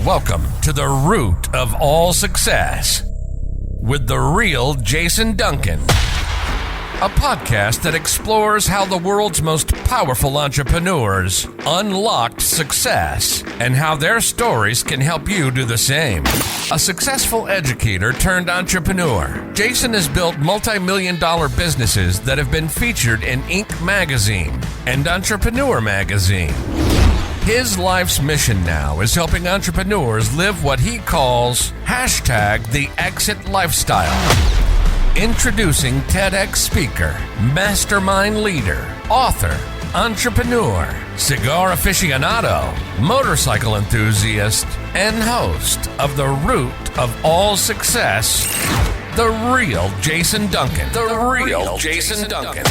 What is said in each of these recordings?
Welcome to the root of all success with the real Jason Duncan, a podcast that explores how the world's most powerful entrepreneurs unlocked success and how their stories can help you do the same. A successful educator turned entrepreneur, Jason has built multi-million-dollar businesses that have been featured in Inc. magazine and Entrepreneur magazine. His life's mission now is helping entrepreneurs live what he calls #the exit lifestyle. Introducing TEDx speaker, mastermind leader, author, entrepreneur, cigar aficionado, motorcycle enthusiast, and host of the root of all success, the real Jason Duncan. The real Jason Duncan.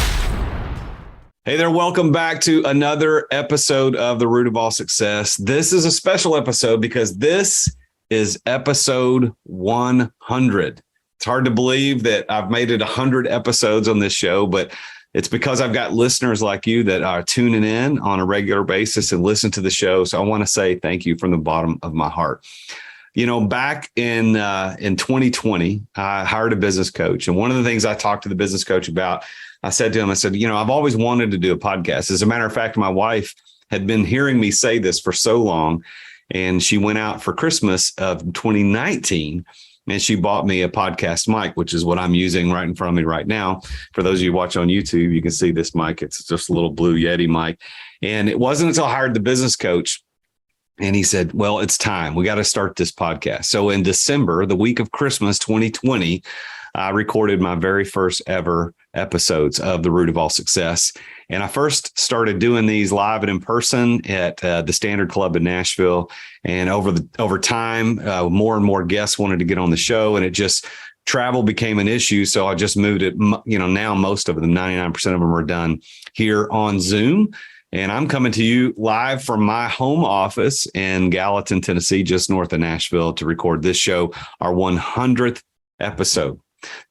Hey there, welcome back to another episode of The Root of All Success. This is a special episode because this is episode 100. It's hard to believe that I've made it 100 episodes on this show, but it's because I've got listeners like you that are tuning in on a regular basis and listen to the show. So I want to say thank you from the bottom of my heart. You know, back in 2020, I hired a business coach. And one of the things I talked to the business coach about, I said to him, I've always wanted to do a podcast. As a matter of fact, my wife had been hearing me say this for so long, and she went out for Christmas of 2019 and she bought me a podcast mic, which is what I'm using right in front of me right now. For those of you who watch on YouTube, you can see this mic. It's just a little blue Yeti mic. And it wasn't until I hired the business coach and he said, well, it's time. We got to start this podcast. So in December, the week of Christmas 2020, I recorded my very first ever episodes of The Root of All Success. And I first started doing these live and in person at the Standard Club in Nashville. And over time, more and more guests wanted to get on the show, and travel became an issue. So I just moved it. Now most of them, 99% of them are done here on Zoom. And I'm coming to you live from my home office in Gallatin, Tennessee, just north of Nashville, to record this show, our 100th episode.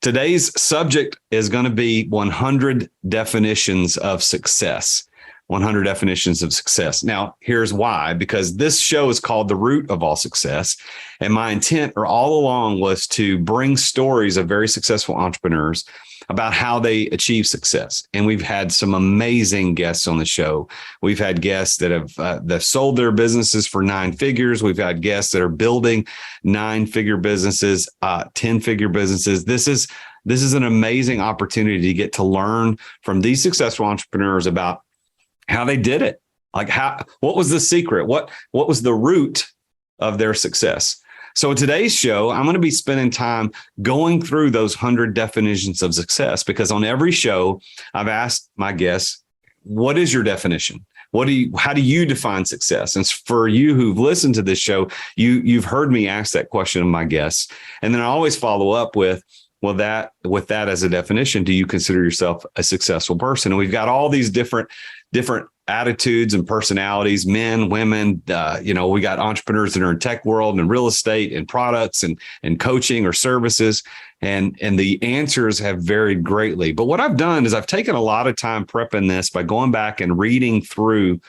Today's subject is going to be 100 definitions of success. 100 definitions of success. Now, here's why, because this show is called The Root of All Success. And my intent all along was to bring stories of very successful entrepreneurs about how they achieve success. And we've had some amazing guests on the show. We've had guests that have sold their businesses for 9 figures. We've had guests that are building 9-figure businesses, 10-figure businesses. This is an amazing opportunity to get to learn from these successful entrepreneurs about how they did it. What was the secret? What was the root of their success? So in today's show, I'm going to be spending time going through those 100 definitions of success, because on every show, I've asked my guests, what is your definition? How do you define success? And for you who've listened to this show, you've heard me ask that question of my guests. And then I always follow up with that as a definition, do you consider yourself a successful person? And we've got all these different attitudes and personalities, men, women. We got entrepreneurs that are in tech world and real estate and products and coaching or services. And the answers have varied greatly. But what I've done is I've taken a lot of time prepping this by going back and reading through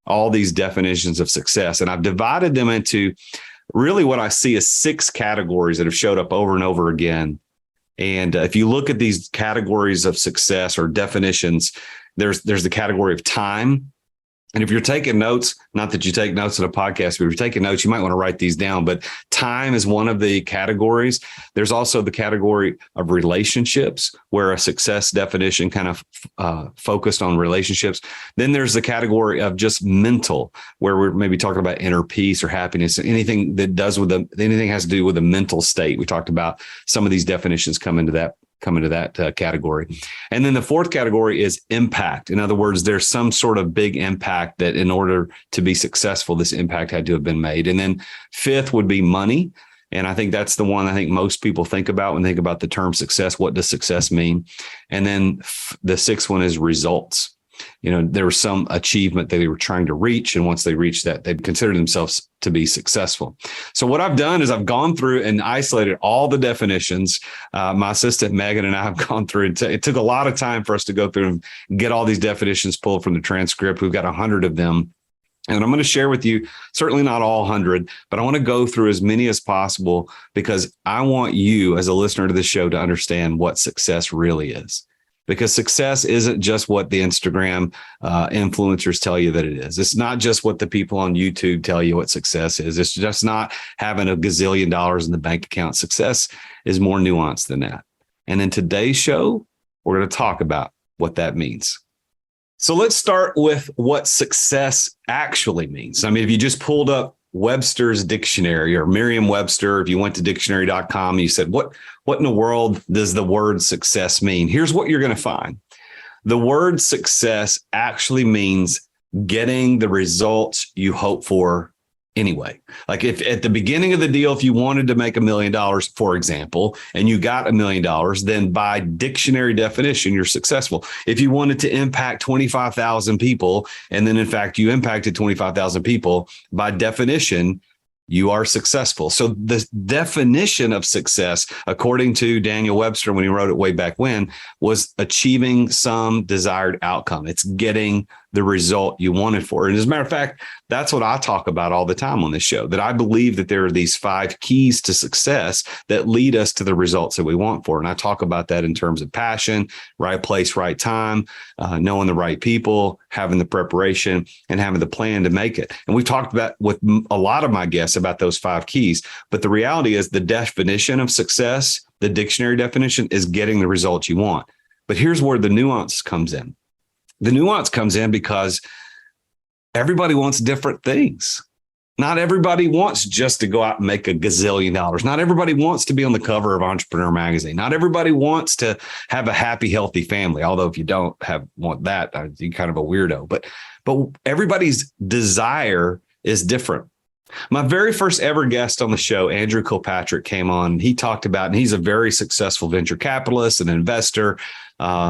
all these definitions of success. And I've divided them into really what I see as 6 categories that have showed up over and over again. And if you look at these categories of success or definitions, there's the category of time. And if you're taking notes, not that you take notes in a podcast, but if you're taking notes, you might want to write these down. But time is one of the categories. There's also the category of relationships, where a success definition kind of focused on relationships. Then there's the category of just mental, where we're maybe talking about inner peace or happiness, anything that anything has to do with a mental state. We talked about some of these definitions come into that category. And then the 4th category is impact. In other words, there's some sort of big impact that in order to be successful, this impact had to have been made. And then 5th would be money. And I think that's the one I think most people think about when they think about the term success. What does success mean? And then the 6th one is results. There was some achievement that they were trying to reach. And once they reached that, they'd consider themselves to be successful. So what I've done is I've gone through and isolated all the definitions. My assistant, Megan, and I have gone through. It took a lot of time for us to go through and get all these definitions pulled from the transcript. We've got 100 of them. And I'm going to share with you, certainly not all 100, but I want to go through as many as possible because I want you as a listener to this show to understand what success really is. Because success isn't just what the Instagram influencers tell you that it is. It's not just what the people on YouTube tell you what success is. It's just not having a gazillion dollars in the bank account. Success is more nuanced than that. And in today's show, we're going to talk about what that means. So let's start with what success actually means. I mean, if you just pulled up Webster's dictionary or Merriam-Webster, if you went to dictionary.com and you said, what in the world does the word success mean? Here's what you're going to find. The word success actually means getting the results you hope for anyway. Like if at the beginning of the deal, if you wanted to make $1 million, for example, and you got $1 million, then by dictionary definition, you're successful. If you wanted to impact 25,000 people, and then in fact, you impacted 25,000 people, by definition, you are successful. So the definition of success, according to Daniel Webster, when he wrote it way back when, was achieving some desired outcome. It's getting the result you wanted for. And as a matter of fact, that's what I talk about all the time on this show, that I believe that there are these 5 keys to success that lead us to the results that we want for. And I talk about that in terms of passion, right place, right time, knowing the right people, having the preparation, and having the plan to make it. And we've talked about with a lot of my guests about those 5 keys. But the reality is the definition of success, the dictionary definition, is getting the results you want. But here's where the nuance comes in. The nuance comes in because everybody wants different things. Not everybody wants just to go out and make a gazillion dollars. Not everybody wants to be on the cover of Entrepreneur Magazine. Not everybody wants to have a happy, healthy family. Although if you don't want that, you're kind of a weirdo. But everybody's desire is different. My very first ever guest on the show, Andrew Kilpatrick, came on. He talked about, and he's a very successful venture capitalist and investor.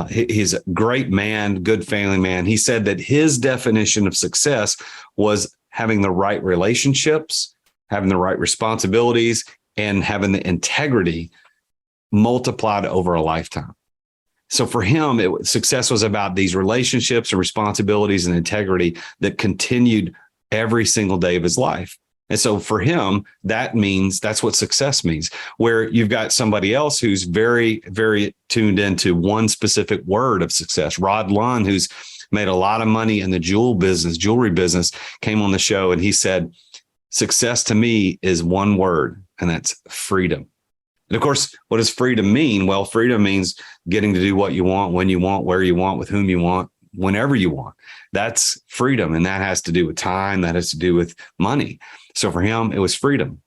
He's a great man, good family man. He said that his definition of success was having the right relationships, having the right responsibilities, and having the integrity multiplied over a lifetime. So for him, success was about these relationships and responsibilities and integrity that continued every single day of his life. And so for him, that's what success means, where you've got somebody else who's very, very tuned into one specific word of success. Rod Lund, who's made a lot of money in the jewelry business, came on the show and he said, success to me is one word, and that's freedom. And of course, what does freedom mean? Well, freedom means getting to do what you want, when you want, where you want, with whom you want, whenever you want. That's freedom. And that has to do with time. That has to do with money. So for him, it was freedom.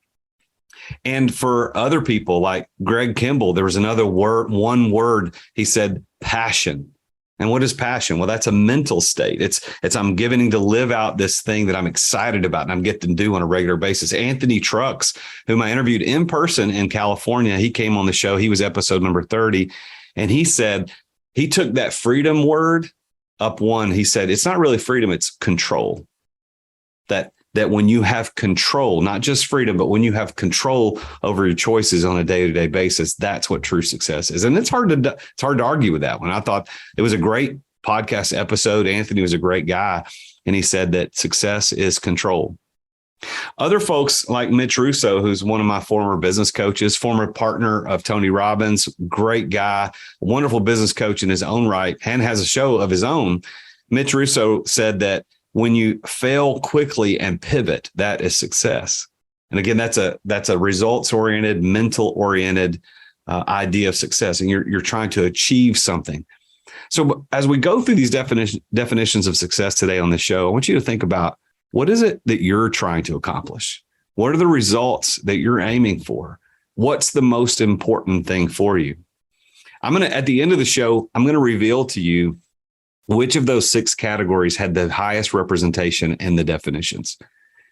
And for other people like Greg Kimball, there was another word, one word. He said passion. And what is passion? Well, that's a mental state. It's I'm giving to live out this thing that I'm excited about and I'm getting to do on a regular basis. Anthony Trucks, whom I interviewed in person in California, he came on the show. He was episode number 30. And he said he took that freedom word up one. He said, it's not really freedom, it's control. That when you have control, not just freedom, but when you have control over your choices on a day-to-day basis, that's what true success is. And it's hard to argue with that one. I thought it was a great podcast episode. Anthony was a great guy. And he said that success is control. Other folks like Mitch Russo, who's one of my former business coaches, former partner of Tony Robbins, great guy, wonderful business coach in his own right, and has a show of his own. Mitch Russo said that when you fail quickly and pivot, that is success. And again, that's a results-oriented, mental-oriented idea of success. And you're trying to achieve something. So as we go through these definitions of success today on the show, I want you to think about, what is it that you're trying to accomplish? What are the results that you're aiming for? What's the most important thing for you? At the end of the show, I'm going to reveal to you which of those 6 categories had the highest representation in the definitions.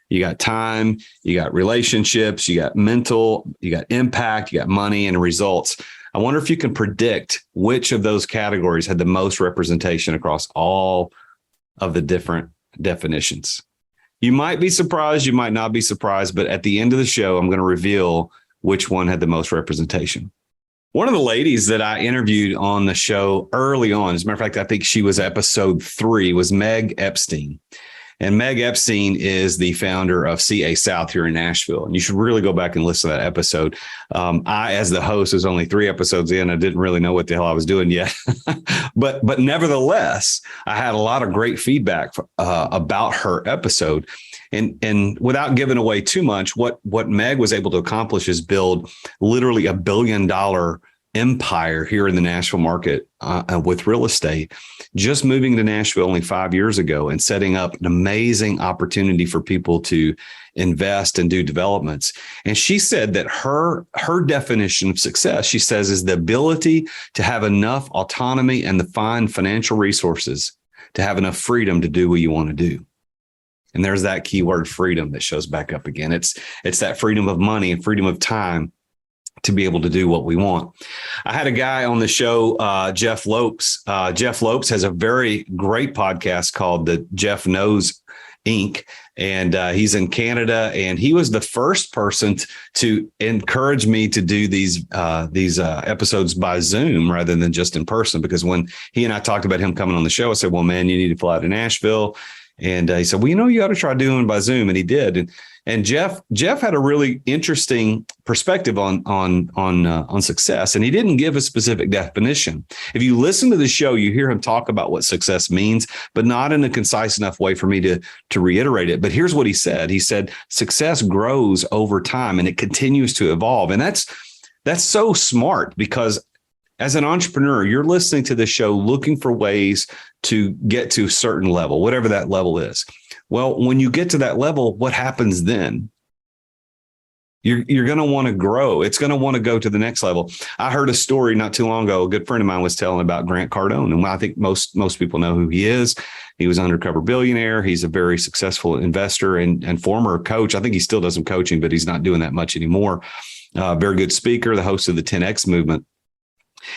You got time, you got relationships, you got mental, you got impact, you got money and results. I wonder if you can predict which of those categories had the most representation across all of the different definitions. You might be surprised, you might not be surprised, but at the end of the show, I'm going to reveal which one had the most representation. One of the ladies that I interviewed on the show early on, as a matter of fact, I think she was episode 3, was Meg Epstein. And Meg Epstein is the founder of CA South here in Nashville. And you should really go back and listen to that episode. I, as the host, was only 3 episodes in. I didn't really know what the hell I was doing yet. but nevertheless, I had a lot of great feedback about her episode. And without giving away too much, what Meg was able to accomplish is build literally $1 billion empire here in the Nashville market with real estate, just moving to Nashville only 5 years ago and setting up an amazing opportunity for people to invest and do developments. And she said that her definition of success, she says, is the ability to have enough autonomy and the fine financial resources to have enough freedom to do what you want to do. And there's that keyword freedom that shows back up again. It's that freedom of money and freedom of time to be able to do what we want. I had a guy on the show, Jeff Lopes. Jeff Lopes has a very great podcast called the Jeff Knows Inc. And he's in Canada, and he was the first person to encourage me to do these episodes by Zoom rather than just in person. Because when he and I talked about him coming on the show, I said, well, man, you need to fly to Nashville. And he said, well, you ought to try doing it by Zoom. And he did. And Jeff had a really interesting perspective on success. And he didn't give a specific definition. If you listen to the show, you hear him talk about what success means, but not in a concise enough way for me to reiterate it. But here's what he said. He said, success grows over time and it continues to evolve. And that's so smart, because as an entrepreneur, you're listening to the show looking for ways to get to a certain level, whatever that level is. Well, when you get to that level, what happens then? You're going to want to grow. It's going to want to go to the next level. I heard a story not too long ago. A good friend of mine was telling about Grant Cardone. And I think most people know who he is. He was an undercover billionaire. He's a very successful investor and former coach. I think he still does some coaching, but he's not doing that much anymore. Very good speaker, the host of the 10X movement.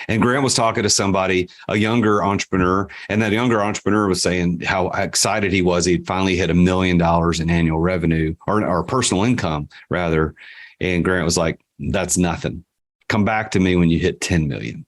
And Grant was talking to somebody, a younger entrepreneur, and that younger entrepreneur was saying how excited he was. He'd finally hit $1 million in annual revenue or personal income, rather. And Grant was like, that's nothing. Come back to me when you hit 10 million.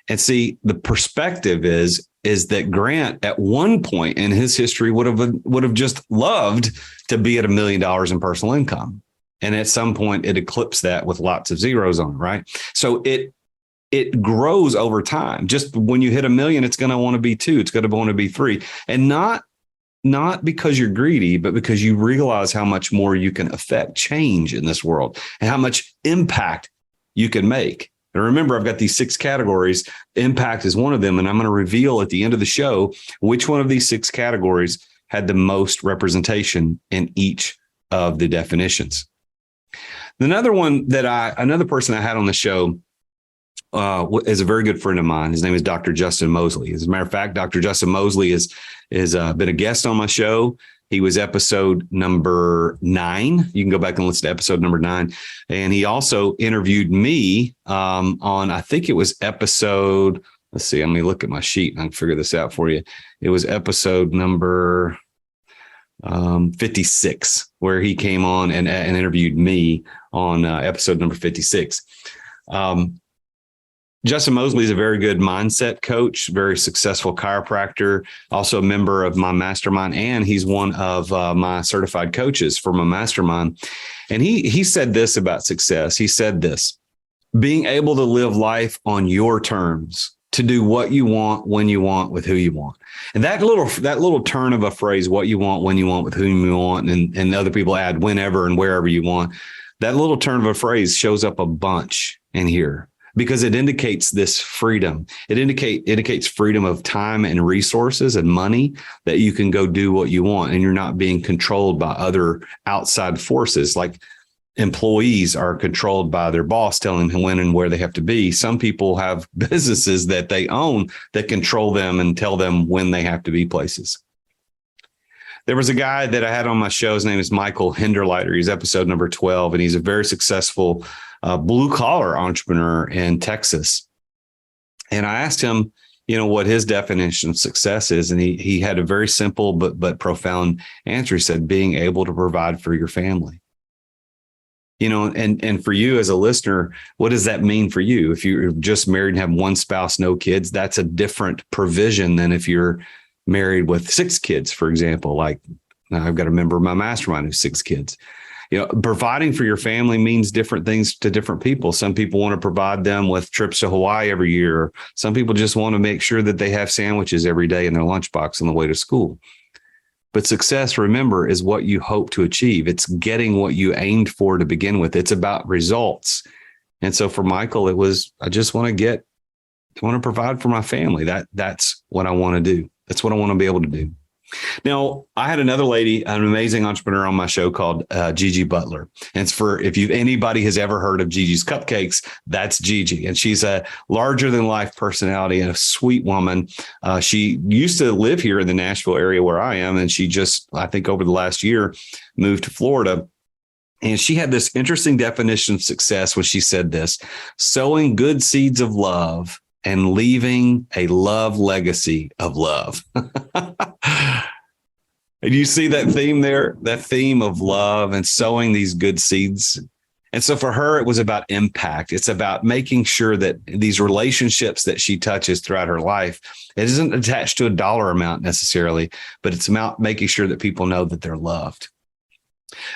And see, the perspective is that Grant at one point in his history would have just loved to be at $1 million in personal income. And at some point it eclipsed that with lots of zeros on it, right? So it grows over time. Just when you hit 1 million, it's going to want to be 2. It's going to want to be 3. And not because you're greedy, but because you realize how much more you can affect change in this world and how much impact you can make. And remember, I've got these 6 categories. Impact is one of them. And I'm going to reveal at the end of the show which one of these 6 categories had the most representation in each of the definitions. Another person I had on the show is a very good friend of mine. His name is Dr. Justin Mosley. As a matter of fact, Dr. Justin Mosley has been a guest on my show. He was episode number 9. You can go back and listen to episode number 9. And he also interviewed me on, I think it was episode, let's see, let me look at my sheet and I can figure this out for you. It was episode number 56, where he came on and interviewed me on episode number 56. Justin Mosley is a very good mindset coach, very successful chiropractor, also a member of my mastermind, and he's one of my certified coaches for my mastermind. And he said this about success. He said this: being able to live life on your terms, to do what you want, when you want, with who you want. And that little turn of a phrase, what you want, when you want, with whom you want, and other people add whenever and wherever you want. That little turn of a phrase shows up a bunch in here, because it indicates this freedom. It indicates freedom of time and resources and money, that you can go do what you want and you're not being controlled by other outside forces. Like employees are controlled by their boss telling them when and where they have to be. Some people have businesses that they own that control them and tell them when they have to be places. There was a guy that I had on my show. His name is Michael Hinderleiter. He's episode number 12, and he's a very successful blue collar entrepreneur in Texas. And I asked him, what his definition of success is. And he had a very simple but profound answer. He said, being able to provide for your family. And for you as a listener, what does that mean for you? If you're just married and have one spouse, no kids, that's a different provision than if you're married with 6 kids, for example. Like I've got a member of my mastermind who's 6 kids. Providing for your family means different things to different people. Some people want to provide them with trips to Hawaii every year. Some people just want to make sure that they have sandwiches every day in their lunchbox on the way to school. But success, remember, is what you hope to achieve. It's getting what you aimed for to begin with. It's about results. And so for Michael, it was, I want to provide for my family. That's what I want to do. That's what I want to be able to do. Now, I had another lady, an amazing entrepreneur on my show called Gigi Butler. And it's anybody has ever heard of Gigi's Cupcakes, that's Gigi. And she's a larger than life personality and a sweet woman. She used to live here in the Nashville area where I am. And she just, I think over the last year, moved to Florida. And she had this interesting definition of success when she said this: sowing good seeds of love and leaving a love legacy of love. And you see that theme there, that theme of love and sowing these good seeds. And so for her, it was about impact. It's about making sure that these relationships that she touches throughout her life, it isn't attached to a dollar amount necessarily, but it's about making sure that people know that they're loved.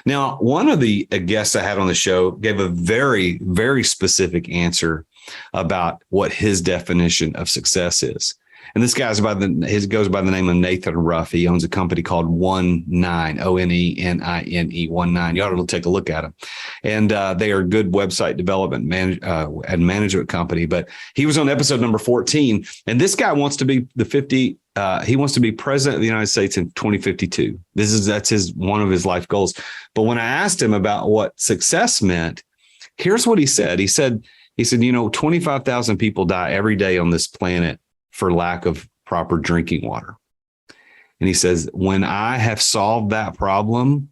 Now, one of the guests I had on the show gave a very, very specific answer about what his definition of success is. And this guy's goes by the name of Nathan Ruff. He owns a company called 19, ONENINE 19. You ought to take a look at them. And they are a good website development and management company. But he was on episode number 14. And this guy wants to be he wants to be president of the United States in 2052. That's one of his life goals. But when I asked him about what success meant, here's what he said. He said, 25,000 people die every day on this planet for lack of proper drinking water. And he says, when I have solved that problem,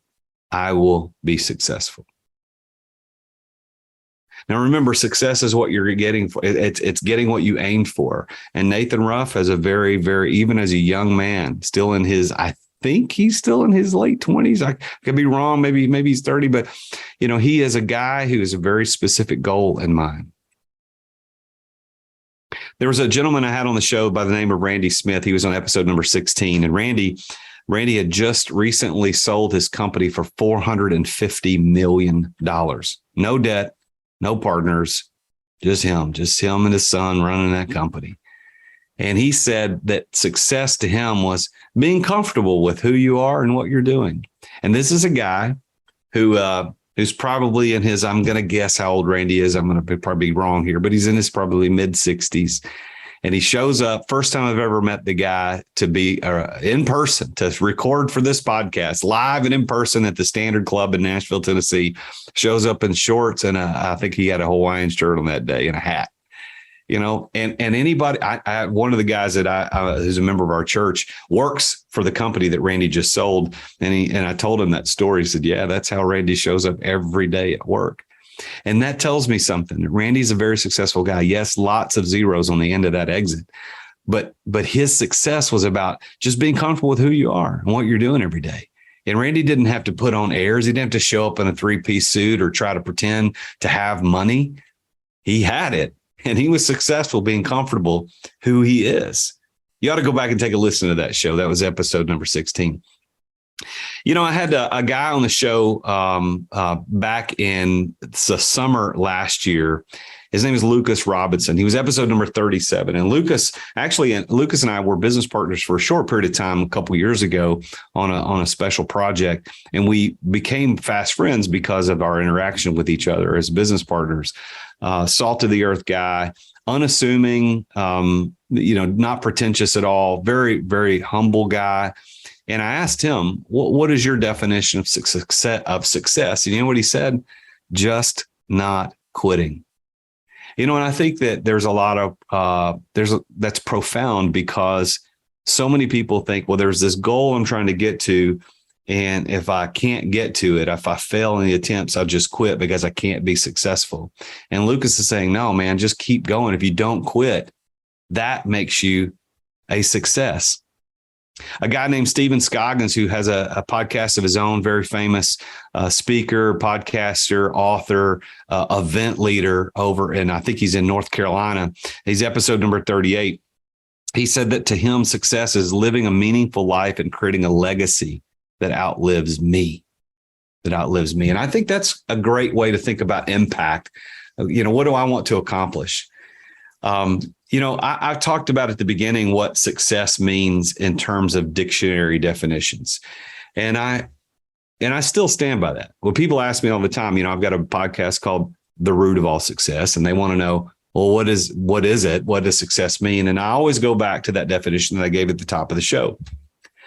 I will be successful. Now, remember, success is what you're getting for. It's getting what you aimed for. And Nathan Ruff, as a very, very, even as a young man, I think he's still in his late 20s. I could be wrong. Maybe he's 30, but he is a guy who has a very specific goal in mind. There was a gentleman I had on the show by the name of Randy Smith. He was on episode number 16. And Randy had just recently sold his company for $450 million. No debt, no partners, just him and his son running that company. And he said that success to him was being comfortable with who you are and what you're doing. And this is a guy who's probably in his, I'm going to guess how old Randy is. I'm going to probably be wrong here, but he's in his probably mid 60s. And he shows up, first time I've ever met the guy, to be in person, to record for this podcast, live and in person at the Standard Club in Nashville, Tennessee. Shows up in shorts, and I think he had a Hawaiian shirt on that day and a hat. And anybody, one of the guys that who's a member of our church works for the company that Randy just sold. And I told him that story. He said, yeah, that's how Randy shows up every day at work. And that tells me something. Randy's a very successful guy. Yes, lots of zeros on the end of that exit. But his success was about just being comfortable with who you are and what you're doing every day. And Randy didn't have to put on airs. He didn't have to show up in a 3-piece suit or try to pretend to have money. He had it. And he was successful being comfortable who he is. You ought to go back and take a listen to that show. That was episode number 16. I had a guy on the show back in the summer last year. His name is Lucas Robinson. He was episode number 37. And Lucas and I were business partners for a short period of time a couple of years ago on a special project. And we became fast friends because of our interaction with each other as business partners. Salt of the earth guy, unassuming, not pretentious at all, very, very humble guy. And I asked him, what is your definition of success? And you know what he said? Just not quitting. And I think that there's a lot of, that's profound, because so many people think, well, there's this goal I'm trying to get to. And if I can't get to it, if I fail in the attempts, I'll just quit because I can't be successful. And Lucas is saying, no, man, just keep going. If you don't quit, that makes you a success. A guy named Stephen Scoggins, who has a podcast of his own, very famous speaker, podcaster, author, event leader over, and I think he's in North Carolina. He's episode number 38. He said that to him, success is living a meaningful life and creating a legacy that outlives me. And I think that's a great way to think about impact. What do I want to accomplish? I've talked about at the beginning what success means in terms of dictionary definitions. And I still stand by that. When people ask me all the time, I've got a podcast called The Root of All Success, and they want to know, well, what is it? What does success mean? And I always go back to that definition that I gave at the top of the show.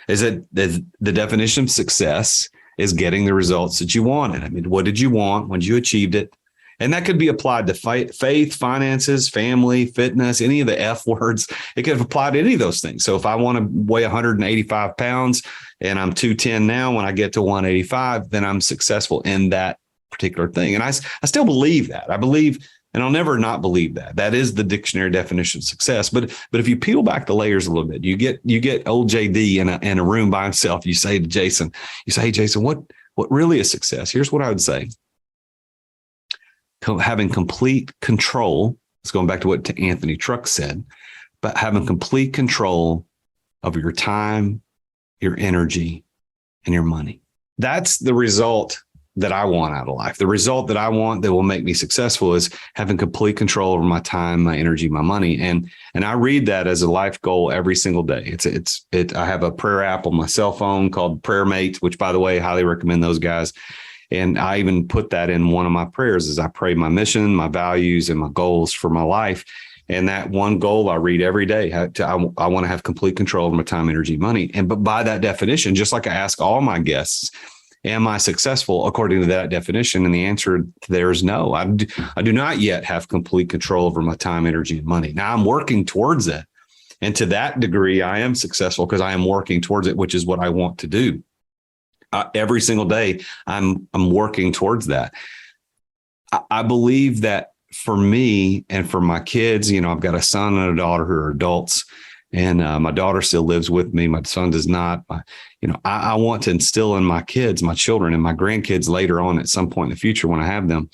The definition of success is getting the results that you wanted. I mean, what did you want when you achieved it? And that could be applied to faith, finances, family, fitness, any of the F words. It could apply to any of those things. So if I want to weigh 185 pounds and I'm 210 now, when I get to 185, then I'm successful in that particular thing. And I still believe that. I believe, and I'll never not believe that. That is the dictionary definition of success. But if you peel back the layers a little bit, you get old JD in a room by himself. You say to Jason, hey, Jason, what really is success? Here's what I would say. Having complete control, it's going back to what Anthony Truck said, but having complete control of your time, your energy, and your money. That's the result that I want out of life. The result that I want that will make me successful is having complete control over my time, my energy, my money. And I read that as a life goal every single day. I have a prayer app on my cell phone called Prayer Mate, which, by the way, I highly recommend those guys. And I even put that in one of my prayers as I pray my mission, my values, and my goals for my life. And that one goal I read every day. I want to have complete control over my time, energy, money. But by that definition, just like I ask all my guests, am I successful according to that definition? And the answer there is no. I do not yet have complete control over my time, energy, and money. Now I'm working towards it. And to that degree, I am successful because I am working towards it, which is what I want to do. Every single day, I'm working towards that. I believe that for me and for my kids, I've got a son and a daughter who are adults, and my daughter still lives with me. My son does not. I want to instill in my kids, my children, and my grandkids later on at some point in the future when I have them,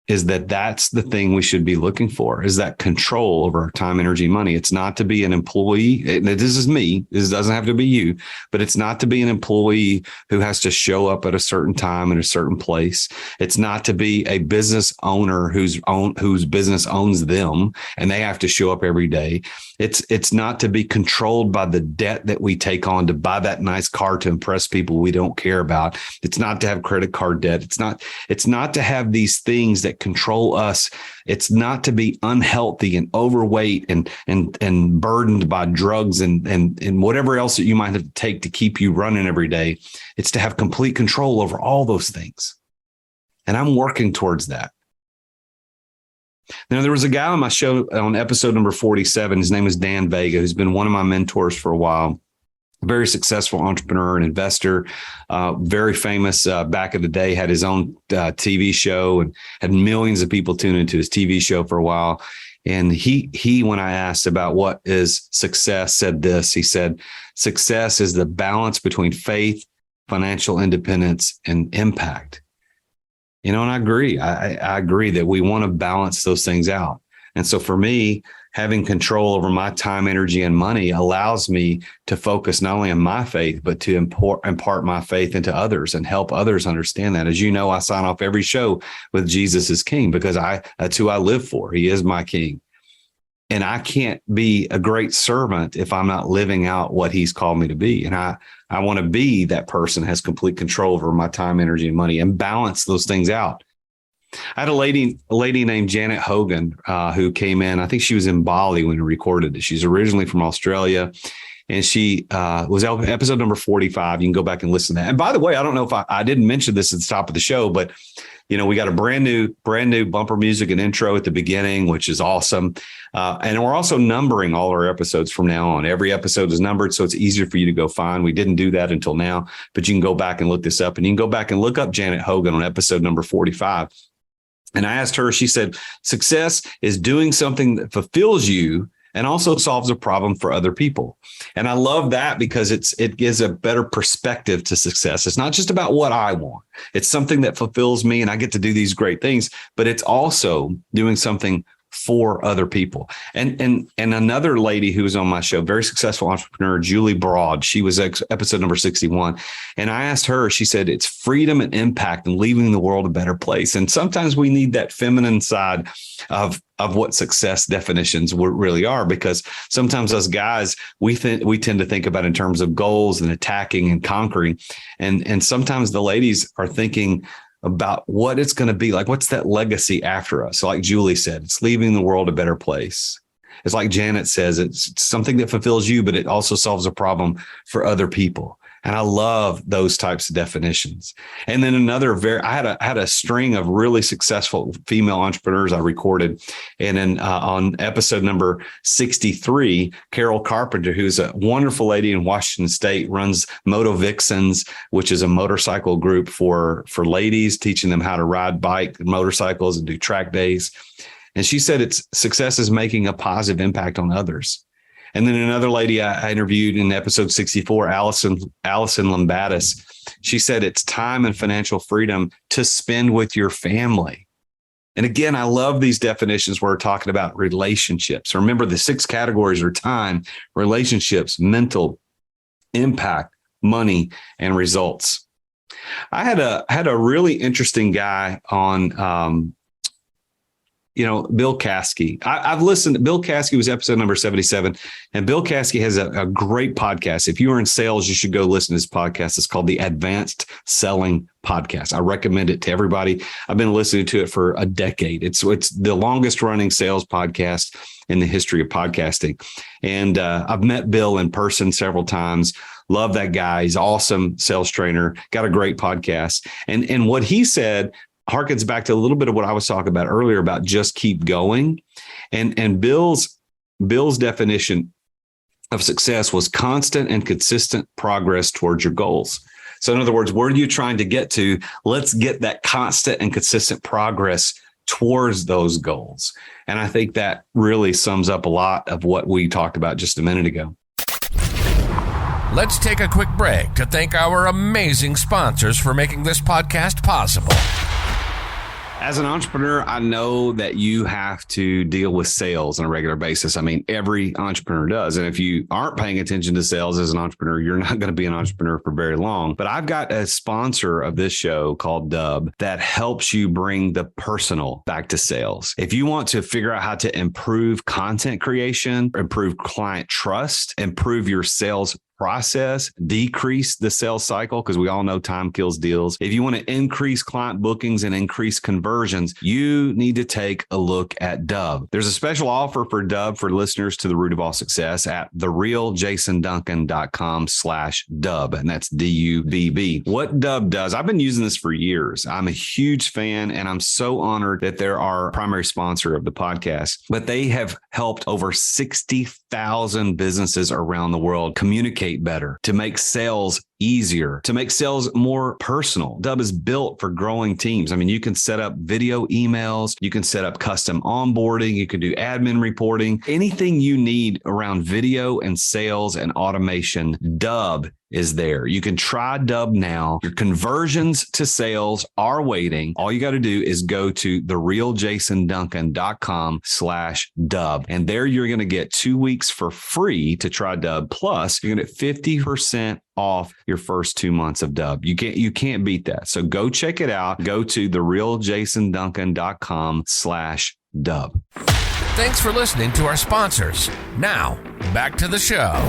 is that's the thing we should be looking for, is that control over our time, energy, money. It's not to be an employee. This is me. This doesn't have to be you, but it's not to be an employee who has to show up at a certain time in a certain place. It's not to be a business owner whose business owns them and they have to show up every day. It's not to be controlled by the debt that we take on to buy that nice car to impress people we don't care about. It's not to have credit card debt. It's not to have these things that control us. It's not to be unhealthy and overweight and burdened by drugs and whatever else that you might have to take to keep you running every day. It's to have complete control over all those things. And I'm working towards that. Now, there was a guy on my show on episode number 47. His name is Dan Vega, who's been one of my mentors for a while. Very successful entrepreneur and investor, very famous back in the day, had his own TV show and had millions of people tune into his TV show for a while. And he, when I asked about what is success, said this. He said, success is the balance between faith, financial independence, and impact. And I agree. I agree that we want to balance those things out. And so for me, having control over my time, energy, and money allows me to focus not only on my faith, but to impart my faith into others and help others understand that. As you know, I sign off every show with Jesus is King because that's who I live for. He is my King. And I can't be a great servant if I'm not living out what he's called me to be. And I want to be that person who has complete control over my time, energy, and money and balance those things out. I had a lady named Janet Hogan who came in. I think she was in Bali when we recorded it. She's originally from Australia, and she was episode number 45. You can go back and listen to that. And by the way, I don't know if I didn't mention this at the top of the show, but we got a brand new bumper music and intro at the beginning, which is awesome. And we're also numbering all our episodes from now on. Every episode is numbered, so it's easier for you to go find. We didn't do that until now, but you can go back and look this up, and you can go back and look up Janet Hogan on episode number 45. And I asked her, she said, success is doing something that fulfills you and also solves a problem for other people. And I love that because it gives a better perspective to success. It's not just about what I want. It's something that fulfills me and I get to do these great things, but it's also doing something for other people. And another lady who was on my show, very successful entrepreneur, Julie Broad, she was episode number 61. And I asked her, she said, it's freedom and impact and leaving the world a better place. And sometimes we need that feminine side of what success definitions really are, because sometimes us guys, we tend to think about in terms of goals and attacking and conquering. And sometimes the ladies are thinking about what it's going to be like. What's that legacy after us? So like Julie said, it's leaving the world a better place. It's like Janet says, it's something that fulfills you, but it also solves a problem for other people. And I love those types of definitions. And then I had a string of really successful female entrepreneurs I recorded. And then on episode number 63, Carol Carpenter, who's a wonderful lady in Washington State, runs Moto Vixens, which is a motorcycle group for ladies, teaching them how to ride motorcycles and do track days. And she said success is making a positive impact on others. And then another lady I interviewed in episode 64, Allison Lambatis, she said it's time and financial freedom to spend with your family. And again, I love these definitions where we're talking about relationships. Remember, the 6 categories are time, relationships, mental, impact, money, and results. I had a really interesting guy on Bill Caskey. I've listened. Bill Caskey was episode number 77. And Bill Caskey has a great podcast. If you are in sales, you should go listen to this podcast. It's called the Advanced Selling Podcast. I recommend it to everybody. I've been listening to it for a decade. It's the longest running sales podcast in the history of podcasting. And I've met Bill in person several times. Love that guy. He's an awesome sales trainer. Got a great podcast. And what he said harkens back to a little bit of what I was talking about earlier about just keep going. And Bill's definition of success was constant and consistent progress towards your goals. So in other words, where are you trying to get to? Let's get that constant and consistent progress towards those goals. And I think that really sums up a lot of what we talked about just a minute ago. Let's take a quick break to thank our amazing sponsors for making this podcast possible. As an entrepreneur, I know that you have to deal with sales on a regular basis. I mean, every entrepreneur does. And if you aren't paying attention to sales as an entrepreneur, you're not going to be an entrepreneur for very long. But I've got a sponsor of this show called Dub that helps you bring the personal back to sales. If you want to figure out how to improve content creation, improve client trust, improve your sales process, decrease the sales cycle, because we all know time kills deals. If you want to increase client bookings and increase conversions, you need to take a look at Dub. There's a special offer for Dub for listeners to The Root of All Success at therealjasonduncan.com/Dub. And that's DUBB. What Dub does, I've been using this for years. I'm a huge fan, and I'm so honored that they're our primary sponsor of the podcast. But they have helped over 60,000 businesses around the world communicate better, to make sales easier, to make sales more personal. Dub is built for growing teams. I mean, you can set up video emails, you can set up custom onboarding, you can do admin reporting, anything you need around video and sales and automation. Dub is there. You can try Dub now. Your conversions to sales are waiting. All you got to do is go to therealjasonduncan.com/Dub. And there you're going to get 2 weeks for free to try Dub. Plus, you're going to get 50% off your first 2 months of Dub. You can't beat that. So go check it out. Go to therealjasonduncan.com/Dub. Thanks for listening to our sponsors. Now, back to the show.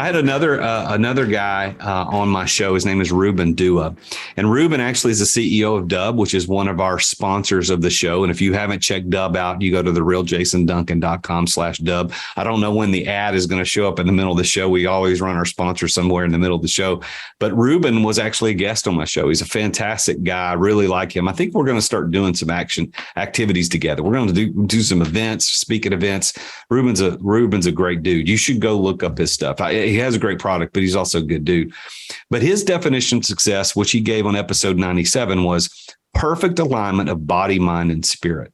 I had another guy on my show. His name is Ruben Dua. And Ruben actually is the CEO of Dub, which is one of our sponsors of the show. And if you haven't checked Dub out, you go to therealjasonduncan.com/Dub. I don't know when the ad is going to show up in the middle of the show. We always run our sponsor somewhere in the middle of the show. But Ruben was actually a guest on my show. He's a fantastic guy. I really like him. I think we're going to start doing some activities together. We're going to do some events, speak at events. Ruben's a great dude. You should go look up his stuff. He has a great product, but he's also a good dude. But his definition of success, which he gave on episode 97, was perfect alignment of body, mind, and spirit.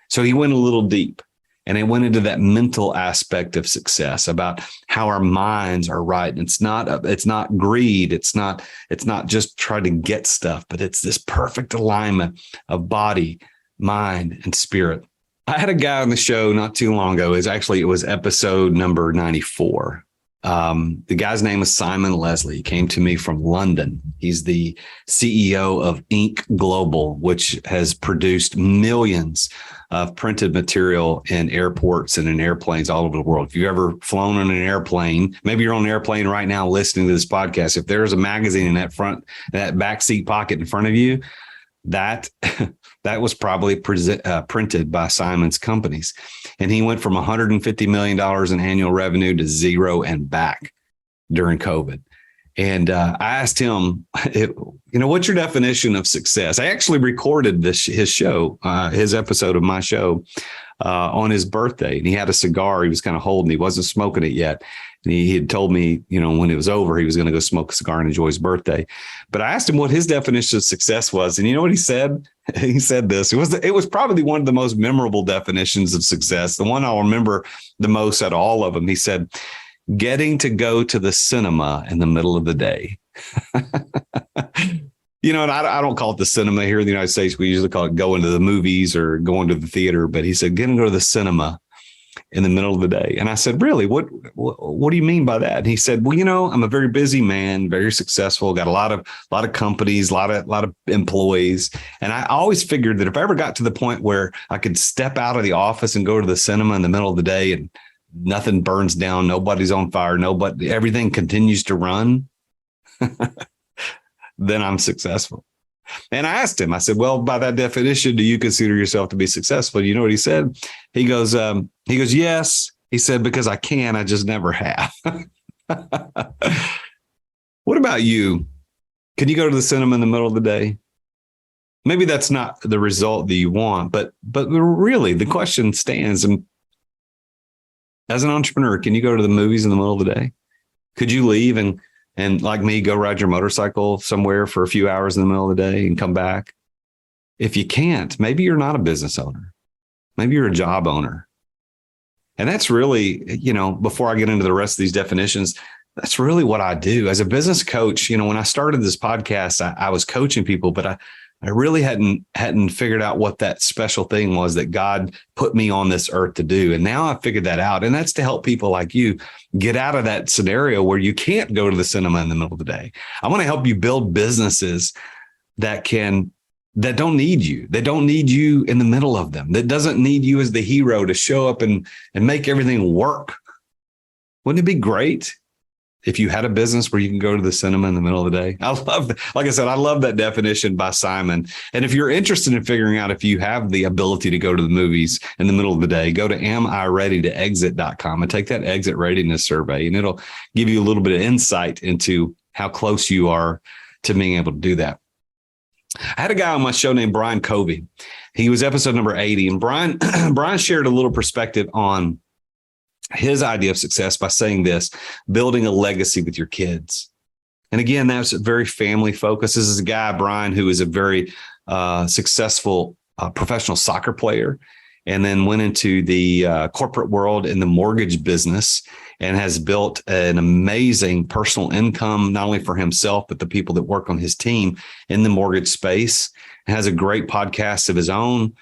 So he went a little deep, and he went into that mental aspect of success, about how our minds are right. And it's not greed. It's not just trying to get stuff, but it's this perfect alignment of body, mind, and spirit. I had a guy on the show not too long ago. It was episode number 94. The guy's name is Simon Leslie. He came to me from London. He's the CEO of Ink Global, which has produced millions of printed material in airports and in airplanes all over the world. If you've ever flown on an airplane, maybe you're on an airplane right now listening to this podcast. If there's a magazine in that back seat pocket in front of you, that was probably printed by Simon's companies. And he went from $150 million in annual revenue to zero and back during COVID. And I asked him, what's your definition of success? I actually recorded his episode of my show on his birthday. And he had a cigar he was kind of holding. He wasn't smoking it yet. And he had told me, when it was over, he was going to go smoke a cigar and enjoy his birthday. But I asked him what his definition of success was. And you know what he said? He said this. It was probably one of the most memorable definitions of success, the one I'll remember the most out of all of them. He said, getting to go to the cinema in the middle of the day. And I don't call it the cinema here in the United States. We usually call it going to the movies or going to the theater. But he said, getting to go to the cinema in the middle of the day. And I said, really, what do you mean by that? And he said, well, I'm a very busy man, very successful, got a lot of companies, a lot of employees. And I always figured that if I ever got to the point where I could step out of the office and go to the cinema in the middle of the day and nothing burns down, nobody's on fire, everything continues to run, then I'm successful. And I asked him, I said, well, by that definition, do you consider yourself to be successful? You know what he said? He goes, yes. He said, because I can, I just never have. What about you? Can you go to the cinema in the middle of the day? Maybe that's not the result that you want, but really the question stands. And as an entrepreneur, can you go to the movies in the middle of the day? Could you leave and like me, go ride your motorcycle somewhere for a few hours in the middle of the day and come back? If you can't, maybe you're not a business owner. Maybe you're a job owner. And that's really, before I get into the rest of these definitions, that's really what I do as a business coach. When I started this podcast, I was coaching people, but I really hadn't figured out what that special thing was that God put me on this earth to do. And now I've figured that out. And that's to help people like you get out of that scenario where you can't go to the cinema in the middle of the day. I want to help you build businesses that don't need you. They don't need you in the middle of them. That doesn't need you as the hero to show up and make everything work. Wouldn't it be great if you had a business where you can go to the cinema in the middle of the day? I love that. Like I said, I love that definition by Simon. And if you're interested in figuring out if you have the ability to go to the movies in the middle of the day, go to amireadytoexit.com and take that exit readiness survey. And it'll give you a little bit of insight into how close you are to being able to do that. I had a guy on my show named Brian Covey. He was episode number 80. And Brian shared a little perspective on his idea of success by saying this: building a legacy with your kids. And again, that's very family focused. This is a guy, Brian, who is a very successful professional soccer player, and then went into the corporate world in the mortgage business and has built an amazing personal income, not only for himself, but the people that work on his team in the mortgage space. And has a great podcast of his own.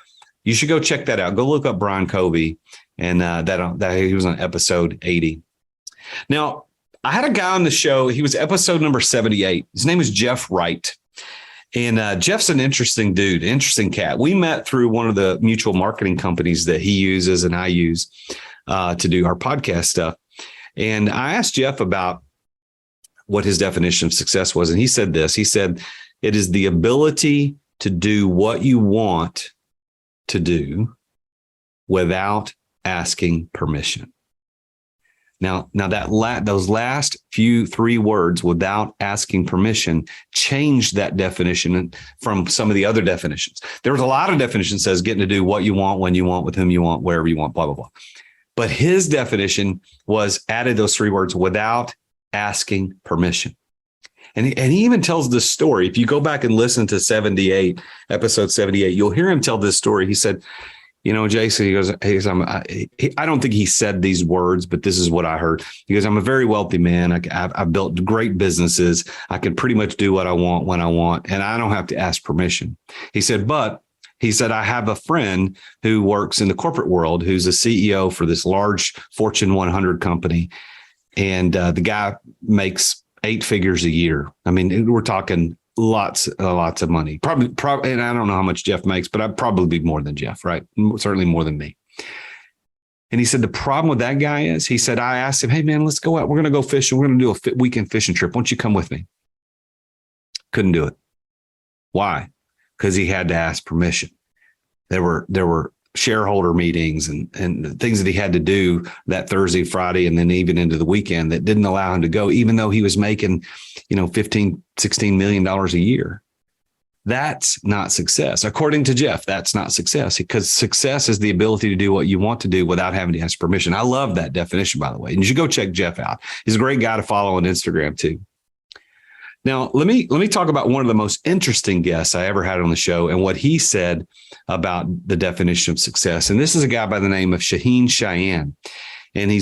You should go check that out. Go look up Brian Covey. And that he was on episode 80. Now, I had a guy on the show. He was episode number 78. His name is Jeff Wright. And Jeff's an interesting dude, interesting cat. We met through one of the mutual marketing companies that he uses and I use to do our podcast stuff. And I asked Jeff about what his definition of success was. And he said this. He said, it is the ability to do what you want to do without asking permission. Now those last three words, without asking permission, changed that definition from some of the other definitions. There was a lot of definitions that says getting to do what you want, when you want, with whom you want, wherever you want, blah, blah, blah. But his definition was added those three words, without asking permission. And he even tells this story. If you go back and listen to episode 78, you'll hear him tell this story. He said, Jason, he goes, I don't think he said these words, but this is what I heard. He goes, I'm a very wealthy man. I've built great businesses. I can pretty much do what I want when I want, and I don't have to ask permission. He said, but He said, I have a friend who works in the corporate world who's a CEO for this large Fortune 100 company. And the guy makes 8 figures a year. I mean, we're talking lots of money. Probably, and I don't know how much Jeff makes, but I'd probably be more than Jeff, right? Certainly more than me. And he said, the problem with that guy is, he said, I asked him, hey, man, let's go out. We're going to go fishing. We're going to do a weekend fishing trip. Why don't you come with me? Couldn't do it. Why? Because he had to ask permission. There were shareholder meetings and things that he had to do that Thursday, Friday, and then even into the weekend that didn't allow him to go, even though he was making, $15, $16 million a year. That's not success. According to Jeff, that's not success, because success is the ability to do what you want to do without having to ask permission. I love that definition, by the way. And you should go check Jeff out. He's a great guy to follow on Instagram too. Now, let me talk about one of the most interesting guests I ever had on the show and what he said about the definition of success. And this is a guy by the name of Shaheen Cheyenne. And he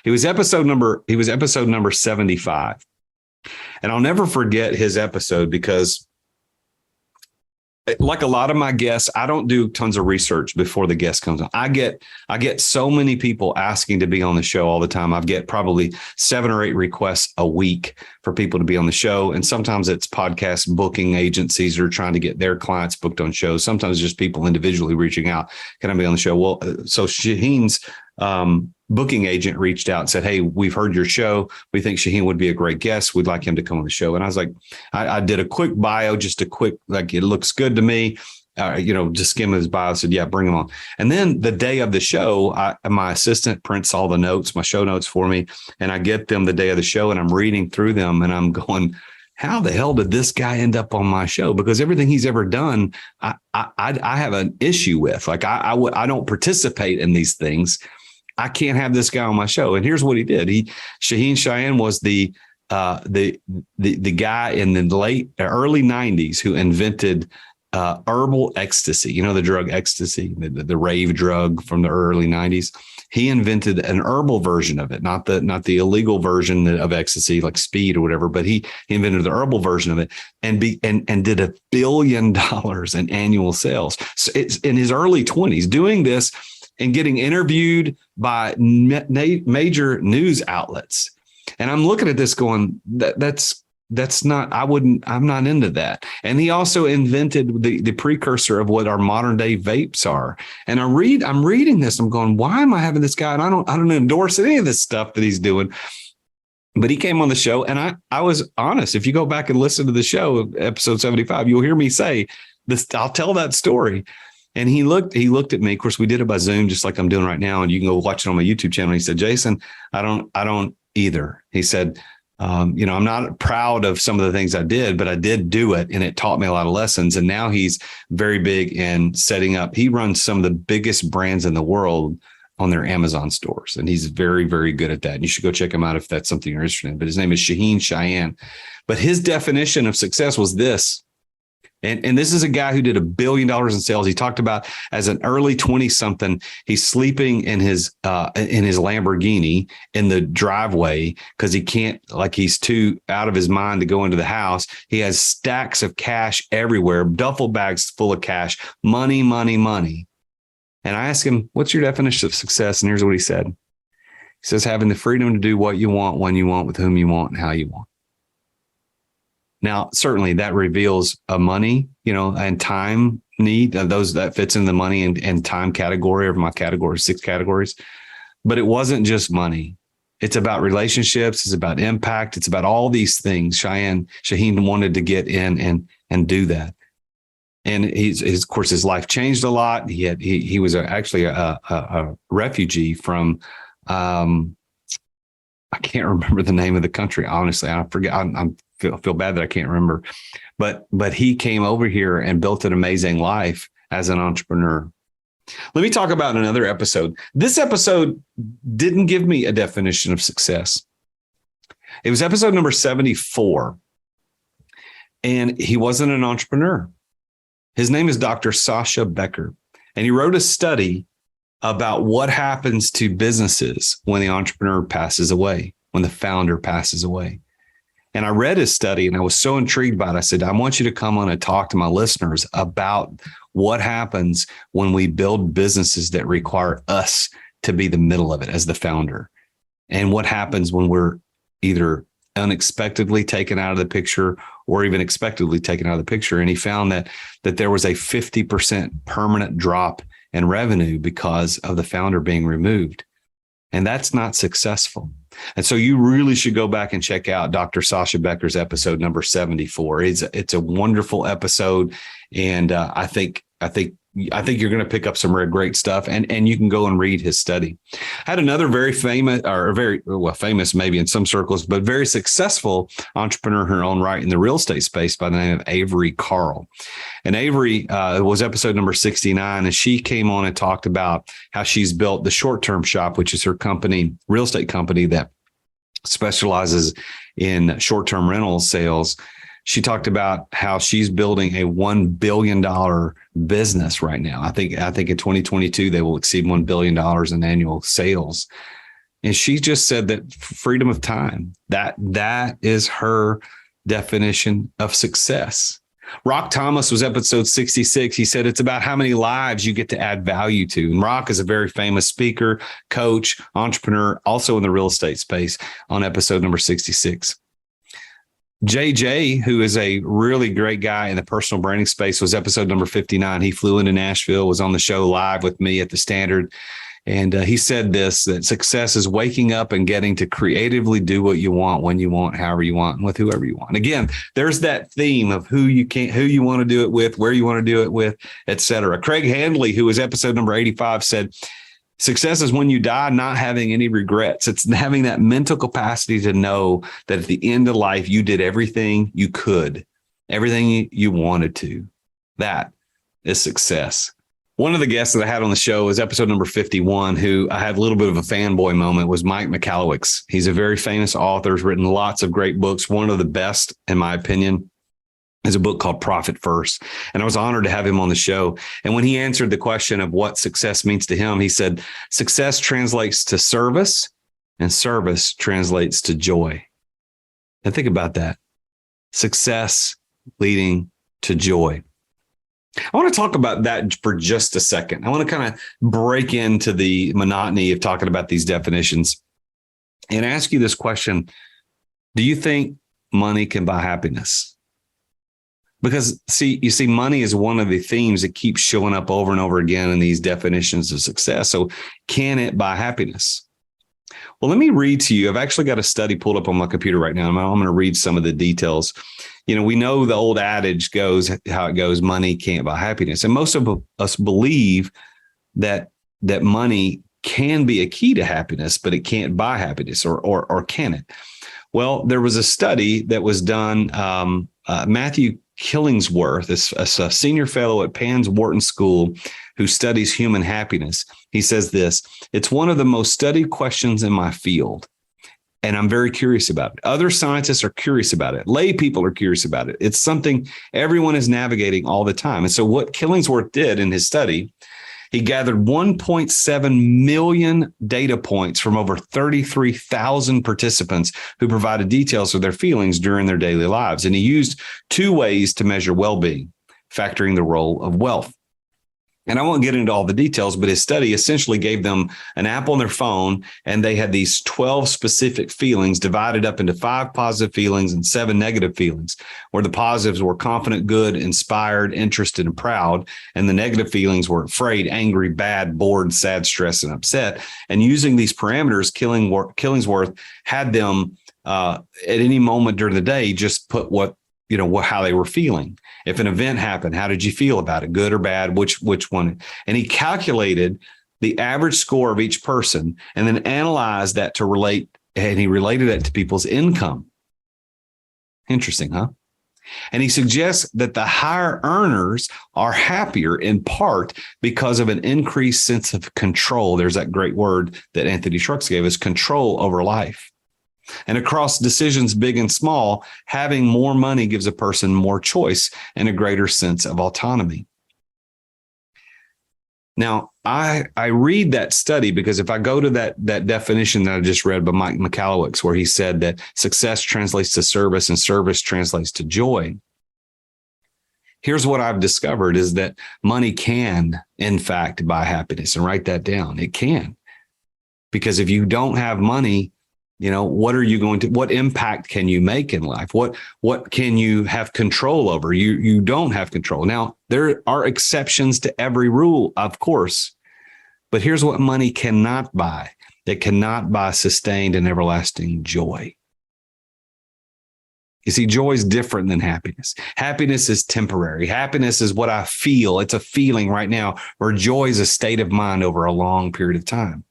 was episode number 75. And I'll never forget his episode because, like a lot of my guests, I don't do tons of research before the guest comes on. I get so many people asking to be on the show all the time. I've get probably 7 or 8 requests a week for people to be on the show. And sometimes it's podcast booking agencies who are trying to get their clients booked on shows. Sometimes just people individually reaching out, can I be on the show? Well, so Shaheen's booking agent reached out and said, hey, we've heard your show. We think Shaheen would be a great guest. We'd like him to come on the show. And I was like, I did a quick bio, just a quick, like, it looks good to me. Just skim his bio. I said, yeah, bring him on. And then the day of the show, my assistant prints all the notes, my show notes for me. And I get them the day of the show and I'm reading through them and I'm going, how the hell did this guy end up on my show? Because everything he's ever done, I have an issue with. Like I don't participate in these things. I can't have this guy on my show. And here's what he did. Shaheen Cheyenne was the guy in the early 90s who invented herbal ecstasy. The drug ecstasy, the rave drug from the early 90s. He invented an herbal version of it, not the illegal version of ecstasy like speed or whatever, but he invented the herbal version of it and did $1 billion in annual sales. So it's in his early 20s doing this and getting interviewed by major news outlets. And I'm looking at this going, that's not, I'm not into that. And he also invented the precursor of what our modern day vapes are. And I'm reading this, I'm going, why am I having this guy? And I don't endorse any of this stuff that he's doing. But he came on the show and I was honest. If you go back and listen to the show, episode 75, you'll hear me say this. I'll tell that story. And he looked at me. Of course, we did it by Zoom, just like I'm doing right now. And you can go watch it on my YouTube channel. He said, Jason, I don't either. He said, I'm not proud of some of the things I did, but I did do it. And it taught me a lot of lessons. And now he's very big in setting up. He runs some of the biggest brands in the world on their Amazon stores. And he's very, very good at that. And you should go check him out if that's something you're interested in. But his name is Shaheen Cheyenne. But his definition of success was this. And this is a guy who did $1 billion in sales. He talked about as an early 20-something, he's sleeping in his Lamborghini in the driveway because he can't, like he's too out of his mind to go into the house. He has stacks of cash everywhere, duffel bags full of cash, money, money, money. And I asked him, what's your definition of success? And here's what he said. He says, having the freedom to do what you want, when you want, with whom you want, and how you want. Now, certainly that reveals a money, and time need. That fits in the money and time category of my categories, 6 categories. But it wasn't just money. It's about relationships. It's about impact. It's about all these things. Shaheen wanted to get in and do that. And of course, his life changed a lot. He was actually a refugee from, I can't remember the name of the country. Honestly, I forget. I feel bad that I can't remember, but he came over here and built an amazing life as an entrepreneur. Let me talk about another episode. This episode didn't give me a definition of success. It was episode number 74, and he wasn't an entrepreneur. His name is Dr. Sasha Becker, and he wrote a study about what happens to businesses when the entrepreneur passes away, when the founder passes away. And I read his study and I was so intrigued by it. I said, I want you to come on and talk to my listeners about what happens when we build businesses that require us to be the middle of it as the founder. And what happens when we're either unexpectedly taken out of the picture or even expectedly taken out of the picture. And he found that there was a 50% permanent drop in revenue because of the founder being removed. And that's not successful. And so you really should go back and check out Dr. Sasha Becker's episode number 74. It's a wonderful episode. And I think you're going to pick up some great stuff, and you can go and read his study. I had another very famous, or very famous maybe in some circles, but very successful entrepreneur in her own right in the real estate space by the name of Avery Carl. And Avery was episode number 69, and she came on and talked about how she's built the Short Term Shop, which is her company, real estate company that specializes in short-term rental sales. She talked about how she's building a $1 billion business right now. I think in 2022, they will exceed $1 billion in annual sales. And she just said that freedom of time, that is her definition of success. Rock Thomas was episode 66. He said it's about how many lives you get to add value to. And Rock is a very famous speaker, coach, entrepreneur, also in the real estate space on episode number 66. JJ, who is a really great guy in the personal branding space, was episode number 59. He flew into Nashville, was on the show live with me at the Standard. And he said this, that success is waking up and getting to creatively do what you want, when you want, however you want, and with whoever you want. Again, there's that theme of who you want to do it with, where you want to do it with, et cetera. Craig Handley, who was episode number 85, said, success is when you die not having any regrets. It's having that mental capacity to know that at the end of life, you did everything you could, everything you wanted to. That is success. One of the guests that I had on the show was episode number 51, who I had a little bit of a fanboy moment, was Mike Michalowicz. He's a very famous author, has written lots of great books. One of the best, in my opinion, is a book called Profit First. And I was honored to have him on the show. And when he answered the question of what success means to him, he said, success translates to service and service translates to joy. And think about that. Success leading to joy. I want to talk about that for just a second. I want to kind of break into the monotony of talking about these definitions and ask you this question. Do you think money can buy happiness? Because you see, money is one of the themes that keeps showing up over and over again in these definitions of success. So can it buy happiness? Well, let me read to you. I've actually got a study pulled up on my computer right now. I'm going to read some of the details. You know, we know the old adage goes, how it goes, money can't buy happiness. And most of us believe that money can be a key to happiness, but it can't buy happiness, or can it? Well, there was a study that was done. Matthew Killingsworth is a senior fellow at Pan's Wharton School who studies human happiness. He says this, it's one of the most studied questions in my field. And I'm very curious about it. Other scientists are curious about it. Lay people are curious about it. It's something everyone is navigating all the time. And so what Killingsworth did in his study, he gathered 1.7 million data points from over 33,000 participants who provided details of their feelings during their daily lives. And he used two ways to measure well-being, factoring the role of wealth. And I won't get into all the details, but his study essentially gave them an app on their phone, and they had these 12 specific feelings divided up into 5 positive feelings and 7 negative feelings, where the positives were confident, good, inspired, interested, and proud. And the negative feelings were afraid, angry, bad, bored, sad, stressed, and upset. And using these parameters, Killingsworth had them at any moment during the day just put how they were feeling. If an event happened, how did you feel about it? Good or bad? Which one? And he calculated the average score of each person and then analyzed that to relate, and he related it to people's income. Interesting, huh? And he suggests that the higher earners are happier in part because of an increased sense of control. There's that great word that Anthony Trucks gave us, control over life. And across decisions big and small, having more money gives a person more choice and a greater sense of autonomy. Now, I read that study because if I go to that definition that I just read by Mike McCallowicz, where he said that success translates to service and service translates to joy. Here's what I've discovered is that money can, in fact, buy happiness, and write that down. It can. Because if you don't have money, what impact can you make in life? What can you have control over? You don't have control. Now, there are exceptions to every rule, of course, but here's what money cannot buy. It cannot buy sustained and everlasting joy. You see, joy is different than happiness. Happiness is temporary. Happiness is what I feel. It's a feeling right now, where joy is a state of mind over a long period of time.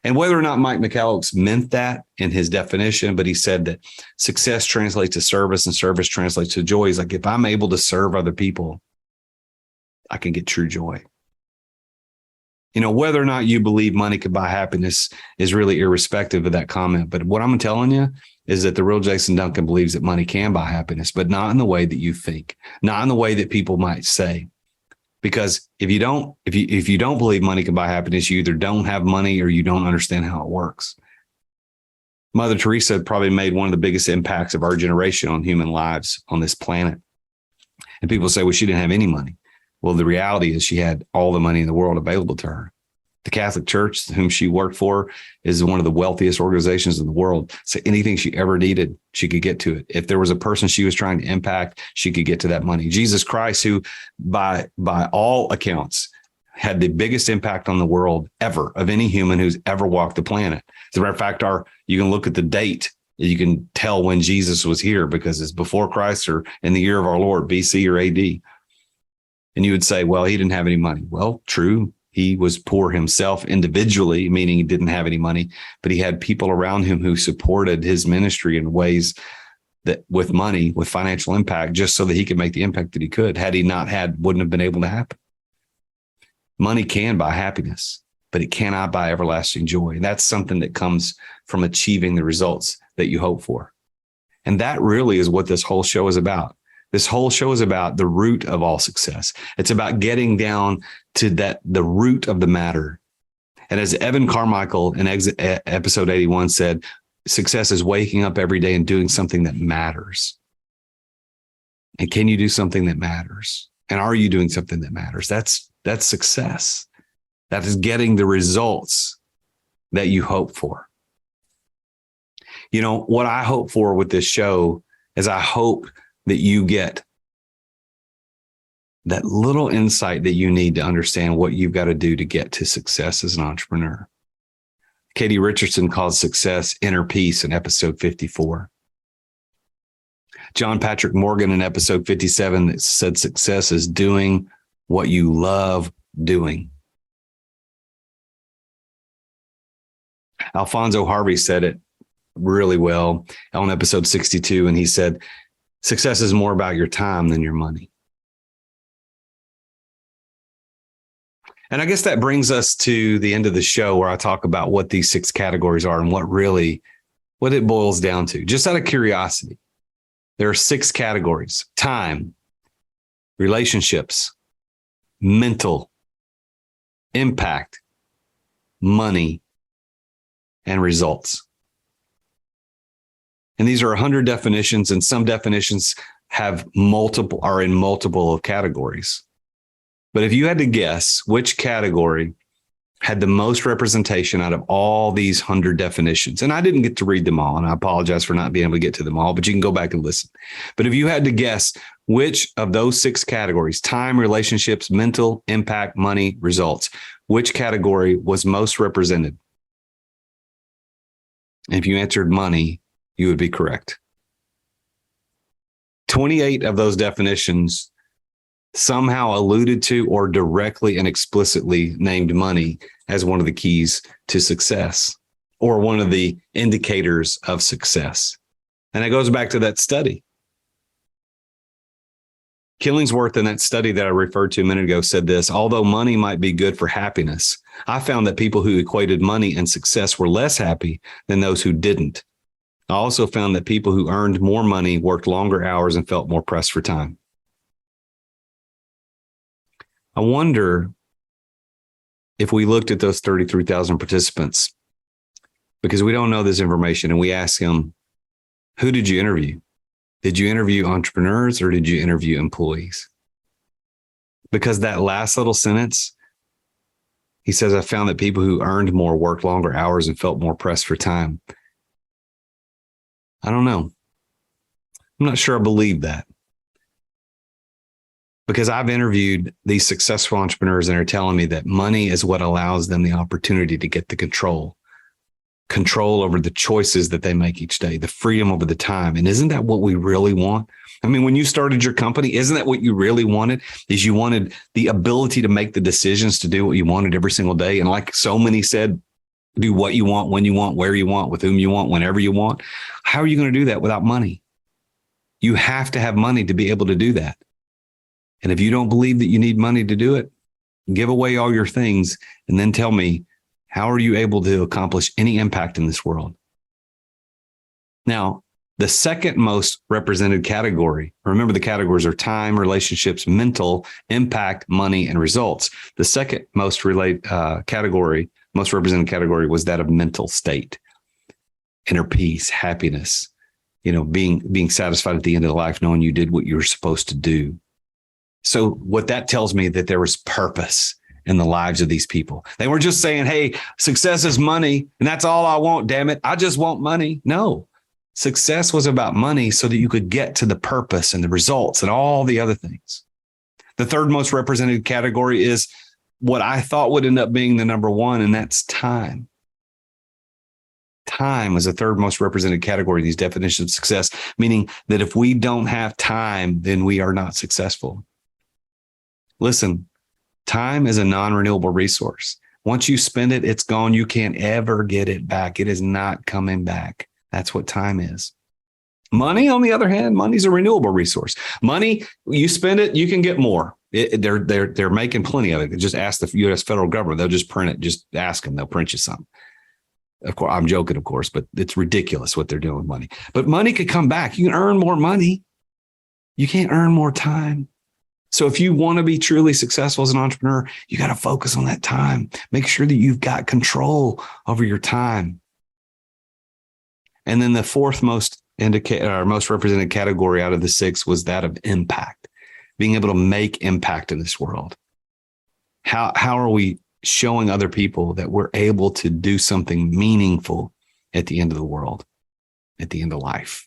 And whether or not Mike McCallowicz meant that in his definition, but he said that success translates to service and service translates to joy. He's like, if I'm able to serve other people, I can get true joy. Whether or not you believe money could buy happiness is really irrespective of that comment. But what I'm telling you is that the real Jason Duncan believes that money can buy happiness, but not in the way that you think, not in the way that people might say. Because if you don't believe money can buy happiness, you either don't have money or you don't understand how it works. Mother Teresa probably made one of the biggest impacts of our generation on human lives on this planet. And people say, well, she didn't have any money. Well, the reality is she had all the money in the world available to her. The Catholic Church, whom she worked for, is one of the wealthiest organizations in the world. So anything she ever needed, she could get to it. If there was a person she was trying to impact, she could get to that money. Jesus Christ, who by all accounts had the biggest impact on the world ever of any human who's ever walked the planet. As a matter of fact, you can look at the date. You can tell when Jesus was here because it's before Christ or in the year of our Lord, BC or AD. And you would say, well, he didn't have any money. Well, true. He was poor himself individually, meaning he didn't have any money, but he had people around him who supported his ministry in ways that with money, with financial impact, just so that he could make the impact that he could. Had he not had, wouldn't have been able to happen. Money can buy happiness, but it cannot buy everlasting joy. And that's something that comes from achieving the results that you hope for. And that really is what this whole show is about. This whole show is about the root of all success. It's about getting down to the root of the matter. And as Evan Carmichael in episode 81 said, success is waking up every day and doing something that matters. And can you do something that matters? And are you doing something that matters? That's success. That is getting the results that you hope for. What I hope for with this show is I hope that you get that little insight that you need to understand what you've got to do to get to success as an entrepreneur. Katie Richardson calls success inner peace in episode 54. John Patrick Morgan in episode 57 said success is doing what you love doing. Alfonso Harvey said it really well on episode 62, and he said, success is more about your time than your money. And I guess that brings us to the end of the show where I talk about what these 6 categories are and what it boils down to. Just out of curiosity, there are 6 categories: time, relationships, mental, impact, money, and results. And these are 100 definitions, and some definitions are in multiple of categories. But if you had to guess which category had the most representation out of all these 100 definitions, and I didn't get to read them all, and I apologize for not being able to get to them all, but you can go back and listen. But if you had to guess which of those 6 categories, time, relationships, mental, impact, money, results, which category was most represented? If you answered money, you would be correct. 28 of those definitions somehow alluded to or directly and explicitly named money as one of the keys to success or one of the indicators of success. And it goes back to that study. Killingsworth in that study that I referred to a minute ago said this: although money might be good for happiness, I found that people who equated money and success were less happy than those who didn't. I also found that people who earned more money worked longer hours and felt more pressed for time. I wonder if we looked at those 33,000 participants, because we don't know this information, and we ask them, who did you interview? Did you interview entrepreneurs or did you interview employees? Because that last little sentence, he says, I found that people who earned more worked longer hours and felt more pressed for time. I don't know. I'm not sure I believe that. Because I've interviewed these successful entrepreneurs and they're telling me that money is what allows them the opportunity to get the control over the choices that they make each day, the freedom over the time. And isn't that what we really want? I mean, when you started your company, isn't that what you really wanted? Is you wanted the ability to make the decisions to do what you wanted every single day. And like so many said, do what you want, when you want, where you want, with whom you want, whenever you want. How are you going to do that without money? You have to have money to be able to do that. And if you don't believe that you need money to do it, give away all your things and then tell me, how are you able to accomplish any impact in this world? Now, the second most represented category, remember the categories are time, relationships, mental, impact, money, and results. The second most represented category was that of mental state, inner peace, happiness, being satisfied at the end of life, knowing you did what you were supposed to do. So what that tells me that there was purpose in the lives of these people. They weren't just saying, hey, success is money, and that's all I want, damn it. I just want money. No, success was about money so that you could get to the purpose and the results and all the other things. The third most represented category is what I thought would end up being the number one, and that's time. Time is the third most represented category in these definitions of success, meaning that if we don't have time, then we are not successful. Listen, time is a non-renewable resource. Once you spend it, it's gone. You can't ever get it back. It is not coming back. That's what time is. Money, on the other hand, money's a renewable resource. Money, you spend it, you can get more. They're making plenty of it. Just ask the U.S. federal government. They'll just print it. Just ask them. They'll print you some. Of course, I'm joking, of course, but it's ridiculous what they're doing with money. But money could come back. You can earn more money. You can't earn more time. So if you want to be truly successful as an entrepreneur, you got to focus on that time. Make sure that you've got control over your time. And then the fourth most represented category out of the six was that of impact, being able to make impact in this world. How are we showing other people that we're able to do something meaningful at the end of the world, at the end of life?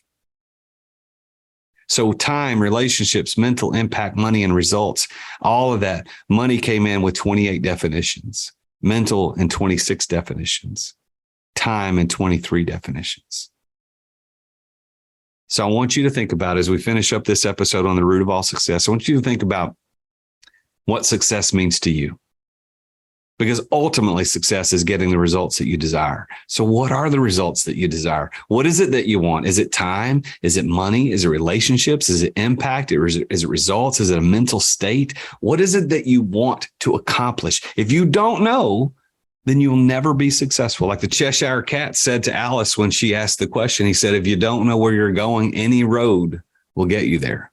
So time, relationships, mental impact, money, and results, all of that. Money came in with 28 definitions, mental and 26 definitions, time and 23 definitions. So I want you to think about, as we finish up this episode on the root of all success, I want you to think about what success means to you. Because ultimately success is getting the results that you desire. So what are the results that you desire? What is it that you want? Is it time? Is it money? Is it relationships? Is it impact? Is it results? Is it a mental state? What is it that you want to accomplish? If you don't know, then you'll never be successful. Like the Cheshire Cat said to Alice when she asked the question, he said, if you don't know where you're going, any road will get you there.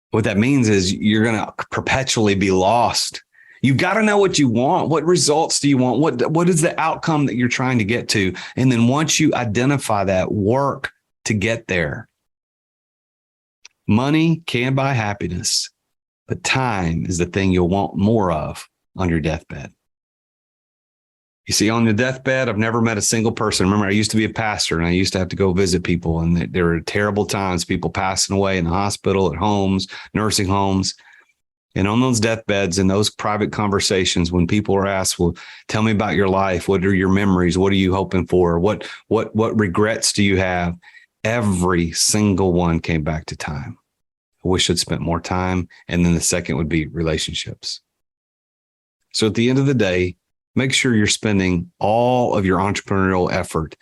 What that means is you're going to perpetually be lost. You've got to know what you want. What results do you want? What is the outcome that you're trying to get to? And then once you identify that, work to get there. Money can buy happiness, but time is the thing you'll want more of on your deathbed. You see, on your deathbed, I've never met a single person. Remember, I used to be a pastor and I used to have to go visit people, and there were terrible times, people passing away in the hospital, at homes, nursing homes. And on those deathbeds and those private conversations, when people are asked, well, tell me about your life. What are your memories? What are you hoping for? What regrets do you have? Every single one came back to time. I wish I'd spent more time. And then the second would be relationships. So at the end of the day, make sure you're spending all of your entrepreneurial effort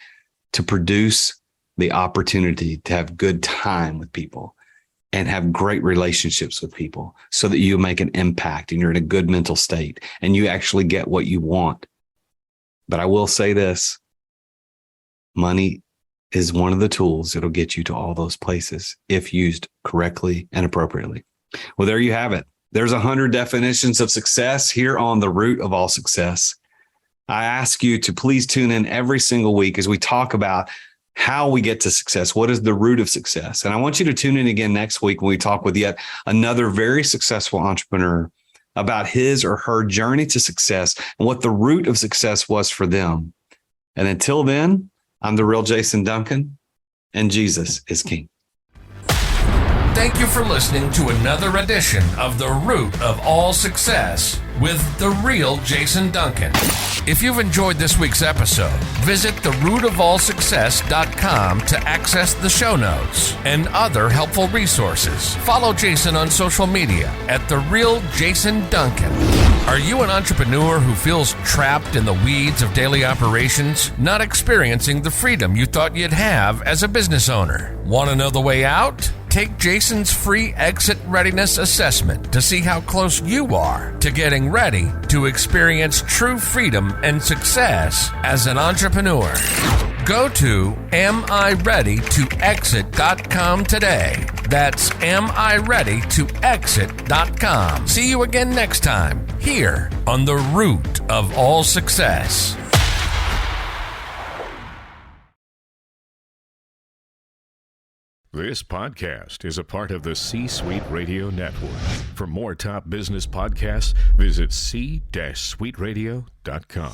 to produce the opportunity to have good time with people and have great relationships with people so that you make an impact and you're in a good mental state and you actually get what you want. But I will say this, money is one of the tools that'll get you to all those places if used correctly and appropriately. Well, there you have it. There's 100 definitions of success here on The Root of All Success. I ask you to please tune in every single week as we talk about how we get to success. What is the root of success? And I want you to tune in again next week when we talk with yet another very successful entrepreneur about his or her journey to success and what the root of success was for them. And until then, I'm the real Jason Duncan, and Jesus is King. Thank you for listening to another edition of The Root of All Success with the real Jason Duncan. If you've enjoyed this week's episode, visit therootofallsuccess.com to access the show notes and other helpful resources. Follow Jason on social media at The Real Jason Duncan. Are you an entrepreneur who feels trapped in the weeds of daily operations, not experiencing the freedom you thought you'd have as a business owner? Want to know the way out? Take Jason's free exit readiness assessment to see how close you are to getting ready to experience true freedom and success as an entrepreneur. Go to amireadytoexit.com today. That's amireadytoexit.com. See you again next time here on The Root of All Success. This podcast is a part of the C-Suite Radio Network. For more top business podcasts, visit c-suiteradio.com.